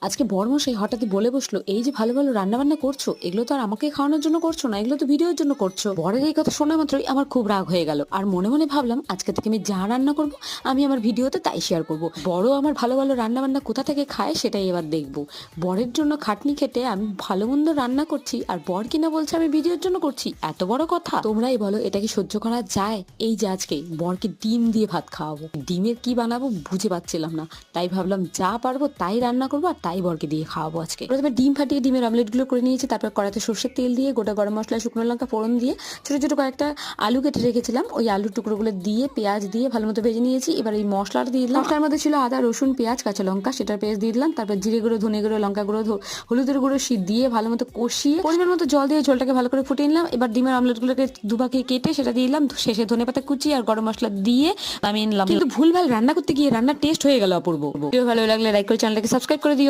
আজকে বড়মশাই হঠাৎই বলে বসলো, এই যে ভালো ভালো রান্না বান্না করছো, এগুলো তো আর আমাকে খাওয়ানোর জন্য করছো না, এগুলো তো ভিডিওর জন্য করছো। বরের এই কথা শোনা মাত্রই আমার খুব রাগ হয়ে গেল, আর মনে মনে ভাবলাম আজকে থেকে আমি যা রান্না করব আমি আমার ভিডিওতে তাই শেয়ার করব। বড় আমার ভালো ভালো রান্না বান্না কোথা থেকে খায় সেটাই এবার দেখবো। বরের জন্য খাটনি খেটে আমি ভালো মন্দ রান্না করছি, আর বর কিনা বলছে আমি ভিডিওর জন্য করছি। এত বড় কথা! তোমরাই বলো এটা কি সহ্য করা যায়? এই যে আজকে বরকে ডিম দিয়ে ভাত খাওয়াবো, ডিমের কি বানাবো বুঝে পাচ্ছিলাম না, তাই ভাবলাম যা পারবো তাই রান্না করবো আর তাই বরকে দিয়ে খাওয়াবো। আজকে প্রথমে ডিম ফাটিয়ে ডিমের অমলেট গুলো করে নিয়েছি, তারপর কড়াতে সর্ষের তেল দিয়ে গোটা গরম মশলা শুকনো লঙ্কা ফোড়ন দিয়ে ছোট ছোট কয়েকটা আলু কেটে রেখেছিলাম, ওই আলুর টুকরোগুলো দিয়ে পেঁয়াজ দিয়ে ভালো মতো ভেজে নিয়েছি। এবার এই মশলাটা দিয়ে দিলাম। মশলার মধ্যে ছিল আদা রসুন পেঁয়াজ কাঁচা লঙ্কা, সেটার পেস্ট দিয়ে দিলাম। তারপর জিরে গুঁড়ো ধনে গুঁড়ো লঙ্কা গুঁড়ো হলুদের গুঁড়ো দিয়ে ভালো মতো কষিয়ে পরিমাণ মতো জল দিয়ে ঝোলটাকে ভালো করে ফুটিয়ে নিলাম। এবার ডিমের অমলেটগুলোকে দুভাগে কেটে সেটা দিয়ে দিলাম, শেষে ধনেপাতা কুচি আর গরম মশলা দিয়ে নামিয়ে নিলাম। কিন্তু ভুলভাল রান্না করতে গিয়ে রান্নার টেস্ট হয়ে গেল অপূর্ব। ভিডিও ভালো লাগলে লাইক করে চ্যানেলটাকে সাবস্ক্রাইব করে দিও।